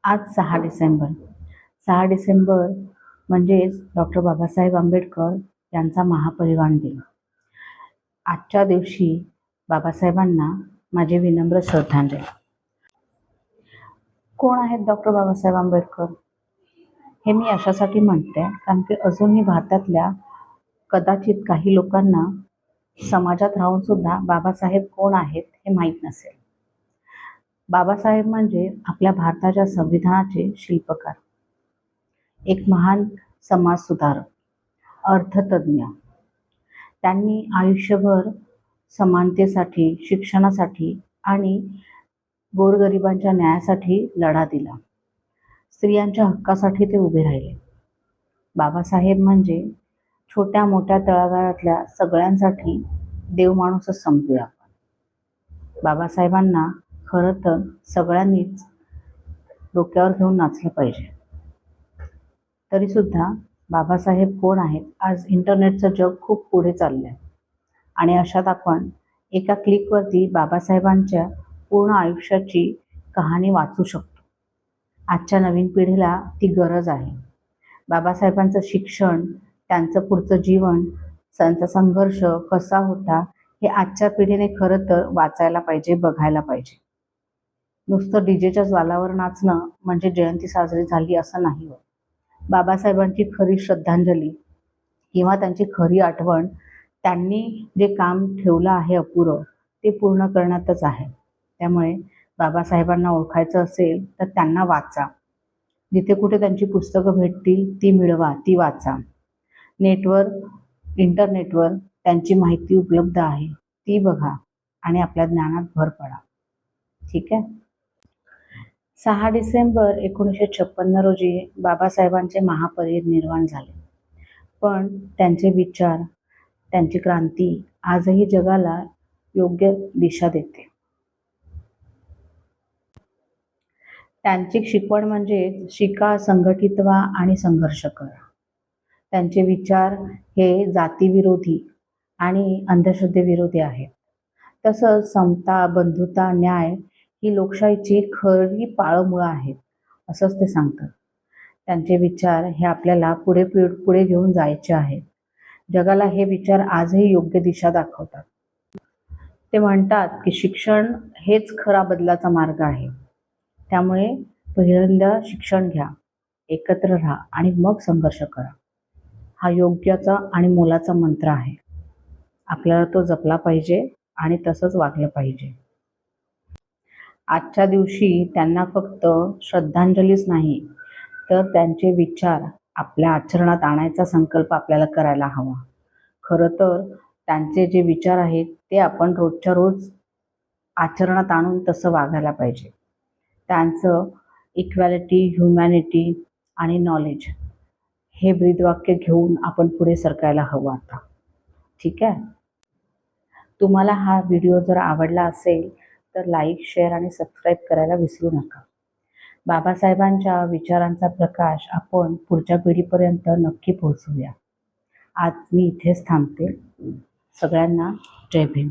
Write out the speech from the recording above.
आज 6 डिसेंबर. 6 डिसेंबर म्हणजेच डॉक्टर बाबासाहेब आंबेडकर यांचा महापरिनिर्वाण दिन. आजच्या दिवशी बाबासाहेबांना माझी विनम्र श्रद्धांजली. कोण आहेत डॉक्टर बाबासाहेब आंबेडकर? हे मी अशासाठी म्हणते कारण की अजूनही भारतातल्या कदाचित काही लोकांना समाजात राहून सुद्धा बाबासाहेब कोण आहेत हे माहीत नसेल. बाबासाहेब म्हणजे आपल्या भारताच्या संविधानाचे शिल्पकार, एक महान समाजसुधारक, अर्थतज्ञ. त्यांनी आयुष्यभर समानतेसाठी, शिक्षणासाठी आणि गोरगरिबांच्या न्यायासाठी लढा दिला. स्त्रियांच्या हक्कासाठी ते उभे राहिले. बाबासाहेब म्हणजे छोट्या मोठ्या तळागाळातल्या सगळ्यांसाठी देवमाणूसच समजूया आपण. बाबासाहेबांना खरं तर सगळ्यांनीच डोक्यावर घेऊन नाचलं पाहिजे. तरीसुद्धा बाबासाहेब कोण आहेत? आज इंटरनेटचं जग खूप पुढे चाललं आहे आणि अशात आपण एका क्लिकवरती बाबासाहेबांच्या पूर्ण आयुष्याची कहाणी वाचू शकतो. आजच्या नवीन पिढीला ती गरज आहे. बाबासाहेबांचं शिक्षण, त्यांचं पुढचं जीवन, त्यांचा संघर्ष कसा होता हे आजच्या पिढीने खरं तर वाचायला पाहिजे, बघायला पाहिजे. नुसतं डीजेच्या तालावर नाचणं म्हणजे जयंती साजरी झाली असं नाही होत. बाबासाहेबांची खरी श्रद्धांजली किंवा त्यांची खरी आठवण, त्यांनी जे काम ठेवलं आहे अपुरं ते पूर्ण करण्यातच आहे. त्यामुळे बाबासाहेबांना ओळखायचं असेल तर त्यांना वाचा. जिथे कुठे त्यांची पुस्तकं भेटतील ती मिळवा, ती वाचा. नेटवर, इंटरनेटवर त्यांची माहिती उपलब्ध आहे, ती बघा आणि आपल्या ज्ञानात भर पडा. ठीक आहे. 6 डिसेंबर 1956 रोजी बाबासाहेबांचे महापरिनिर्वाण झाले. पण त्यांचे विचार, त्यांची क्रांती आजही जगाला योग्य दिशा देते. त्यांची शिकवण म्हणजे शिका, संघटित व्हा आणि संघर्ष करा. त्यांचे विचार हे जातीविरोधी आणि अंधश्रद्धेविरोधी आहेत. तसंच समता, बंधुता, न्याय ही लोकशाहीची खरी पाळंमुळं आहेत असंच ते सांगतात. त्यांचे विचार हे आपल्याला पुढे घेऊन जायचे आहेत. जगाला हे विचार आजही योग्य दिशा दाखवतात. ते म्हणतात की शिक्षण हेच खरा बदलाचा मार्ग आहे. त्यामुळे पहिल्यांदा शिक्षण घ्या, एकत्र राहा आणि मग संघर्ष करा. हा योग्याचा आणि मोलाचा मंत्र आहे. आपल्याला तो जपला पाहिजे आणि तसंच वागलं पाहिजे. आजच्या दिवशी त्यांना फक्त श्रद्धांजलीच नाही तर त्यांचे विचार आपल्या आचरणात आणायचा संकल्प आपल्याला करायला हवा. खरं तर त्यांचे जे विचार आहेत ते आपण रोजच्या रोज आचरणात आणून तसं वागायला पाहिजे. त्यांचं इक्वॅलिटी, ह्युमॅनिटी आणि नॉलेज हे ब्रीदवाक्य घेऊन आपण पुढे सरकायला हवं आता. ठीक आहे. तुम्हाला हा व्हिडिओ जर आवडला असेल तर लाईक, शेअर आणि सबस्क्राईब करायला विसरू नका. बाबासाहेबांच्या विचारांचा प्रकाश आपण पुढच्या पिढीपर्यंत नक्की पोहोचवूया. आज मी इथेच थांबते. सगळ्यांना जय भीम.